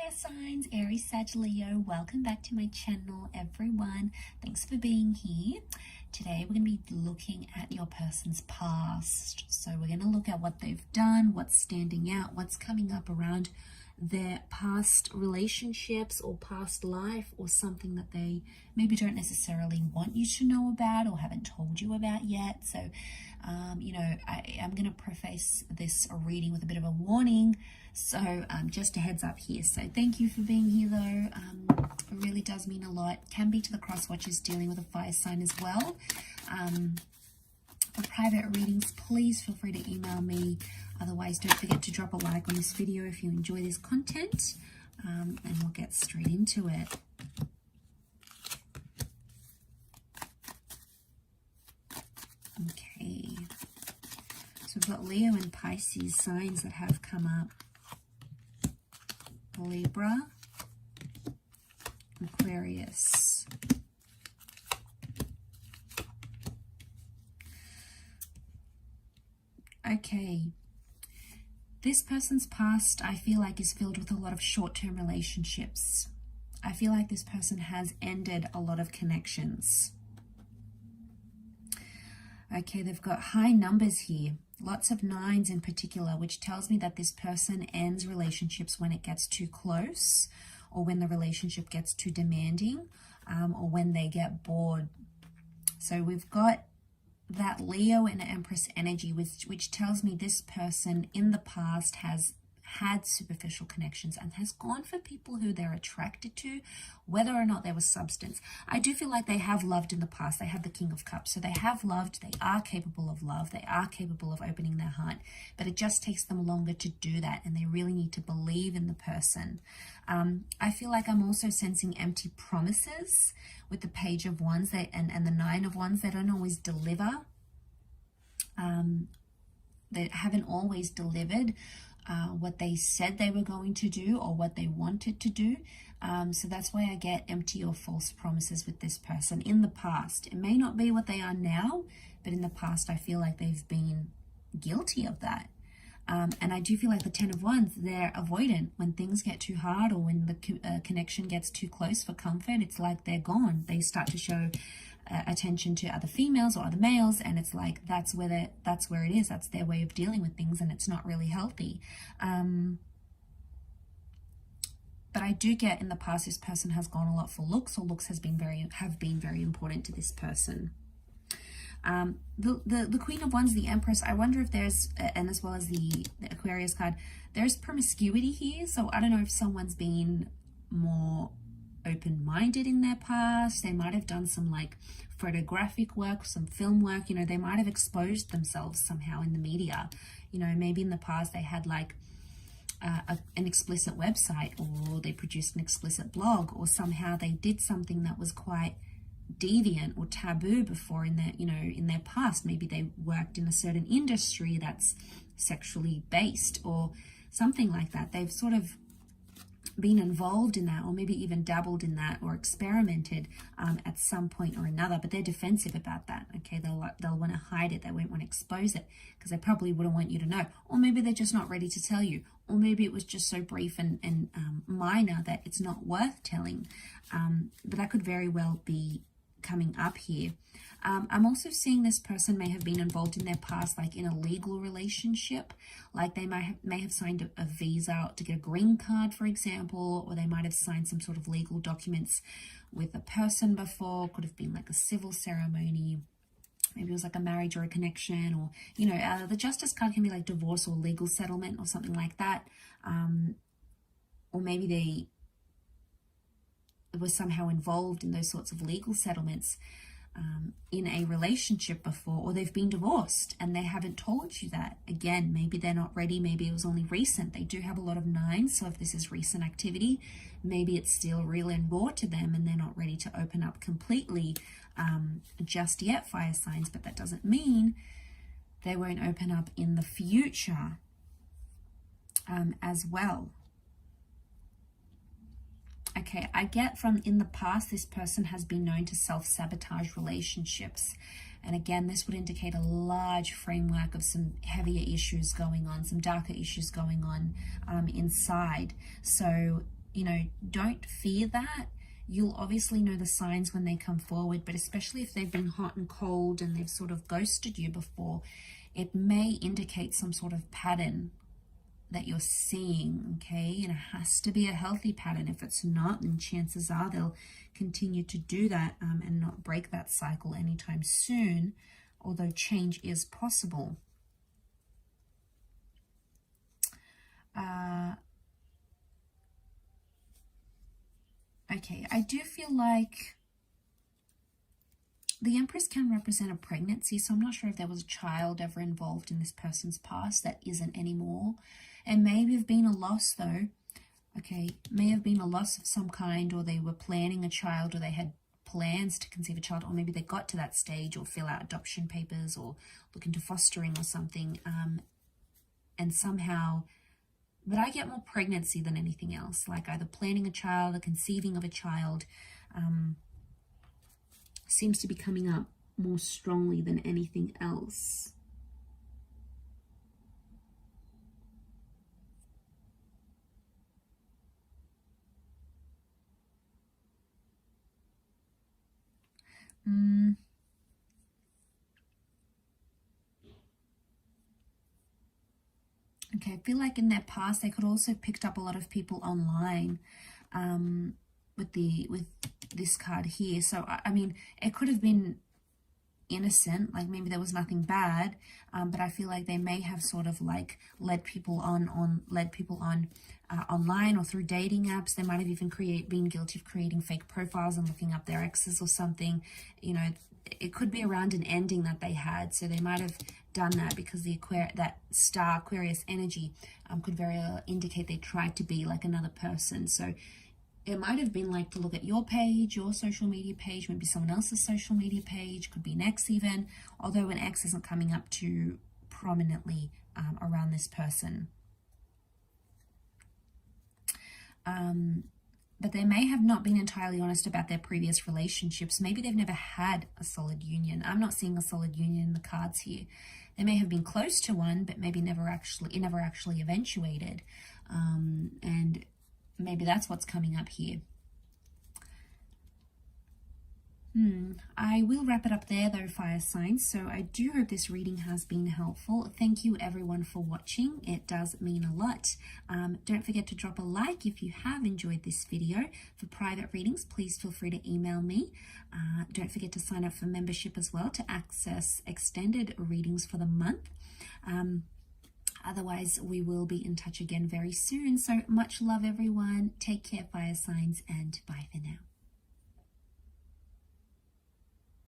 fire signs, Aries, Sag, Leo. Welcome back to my channel, everyone. Thanks for being here. Today we're going to be looking at your person's past. So we're going to look at what they've done, what's standing out, what's coming up around their past relationships or past life, or something that they maybe don't necessarily want you to know about or haven't told you about yet. So I'm going to preface this reading with a bit of a warning, so just a heads up here. So thank you for being here though. It really does mean a lot. Can be to the cross watchers dealing with a fire sign as well. For private readings, please feel free to email me. Otherwise, don't forget to drop a like on this video if you enjoy this content, and we'll get straight into it. Okay, so we've got Leo and Pisces signs that have come up. Libra, Aquarius. Okay, this person's past, I feel like, is filled with a lot of short-term relationships. I feel like this person has ended a lot of connections. Okay, they've got high numbers here, lots of 9s in particular, which tells me that this person ends relationships when it gets too close, or when the relationship gets too demanding, or when they get bored. So we've got that Leo and Empress energy, which tells me this person in the past has had superficial connections and has gone for people who they're attracted to, whether or not there was substance. I do feel like they have loved in the past. They have the King of Cups, so they have loved, they are capable of love, they are capable of opening their heart, but it just takes them longer to do that, and they really need to believe in the person. I feel like I'm also sensing empty promises with the Page of Wands and the 9 of Wands. They don't always deliver. They haven't always delivered what they said they were going to do or what they wanted to do. So that's why I get empty or false promises with this person in the past. It may not be what they are now, but in the past I feel like they've been guilty of that. And I do feel like the 10 of Wands, they're avoidant. When things get too hard or when the connection gets too close for comfort, it's like they're gone. They start to show attention to other females or other males, and it's like that's where it is. That's their way of dealing with things, and it's not really healthy. But I do get in the past this person has gone a lot for looks, or looks have been very important to this person. The Queen of Wands, the Empress, I wonder if there's, and as well as the Aquarius card, there's promiscuity here. So I don't know if someone's been more open-minded in their past. They might have done some like photographic work, some film work, they might have exposed themselves somehow in the media. Maybe in the past they had like an explicit website, or they produced an explicit blog, or somehow they did something that was quite deviant or taboo before in their past. Maybe they worked in a certain industry that's sexually based or something like that. They've sort of been involved in that, or maybe even dabbled in that, or experimented at some point or another, but they're defensive about that. Okay, they'll want to hide it. They won't want to expose it because they probably wouldn't want you to know, or maybe they're just not ready to tell you, or maybe it was just so brief and minor that it's not worth telling. But that could very well be coming up here. I'm also seeing this person may have been involved in their past, like in a legal relationship, like they may have signed a visa to get a green card, for example, or they might have signed some sort of legal documents with a person before. Could have been like a civil ceremony. Maybe it was like a marriage or a connection, or, the Justice card can be like divorce or legal settlement or something like that. Or maybe they were somehow involved in those sorts of legal settlements in a relationship before, or they've been divorced and they haven't told you that. Again, maybe they're not ready. Maybe it was only recent. They do have a lot of 9s, so if this is recent activity, maybe it's still real and raw to them and they're not ready to open up completely just yet, fire signs. But that doesn't mean they won't open up in the future as well. Okay, I get from in the past, this person has been known to self-sabotage relationships. And again, this would indicate a large framework of some heavier issues going on, some darker issues going on inside. So don't fear that. You'll obviously know the signs when they come forward, but especially if they've been hot and cold and they've sort of ghosted you before, it may indicate some sort of pattern that you're seeing, okay? And it has to be a healthy pattern. If it's not, then chances are they'll continue to do that and not break that cycle anytime soon, although change is possible. Okay, I do feel like the Empress can represent a pregnancy, so I'm not sure if there was a child ever involved in this person's past that isn't anymore. And maybe have been a loss though. Okay, may have been a loss of some kind, or they were planning a child, or they had plans to conceive a child, or maybe they got to that stage, or fill out adoption papers, or look into fostering or something, and somehow, but I get more pregnancy than anything else, like either planning a child or conceiving of a child, seems to be coming up more strongly than anything else. Okay, I feel like in their past they could also have picked up a lot of people online with this card here. So I mean, it could have been innocent, like maybe there was nothing bad, but I feel like they may have sort of like led people on online or through dating apps. They might have even been guilty of creating fake profiles and looking up their exes or something. It could be around an ending that they had, so they might have done that because that star Aquarius energy could very well indicate they tried to be like another person. So it might have been like to look at your page, your social media page, maybe someone else's social media page, could be an ex even, although an ex isn't coming up too prominently around this person. But they may have not been entirely honest about their previous relationships. Maybe they've never had a solid union. I'm not seeing a solid union in the cards here. They may have been close to one, but maybe it never actually eventuated. And maybe that's what's coming up here. I will wrap it up there though, fire signs. So I do hope this reading has been helpful. Thank you everyone for watching. It does mean a lot. Don't forget to drop a like if you have enjoyed this video. For private readings, please feel free to email me. Don't forget to sign up for membership as well to access extended readings for the month. Otherwise, we will be in touch again very soon. So much love everyone. Take care, fire signs, and bye for now.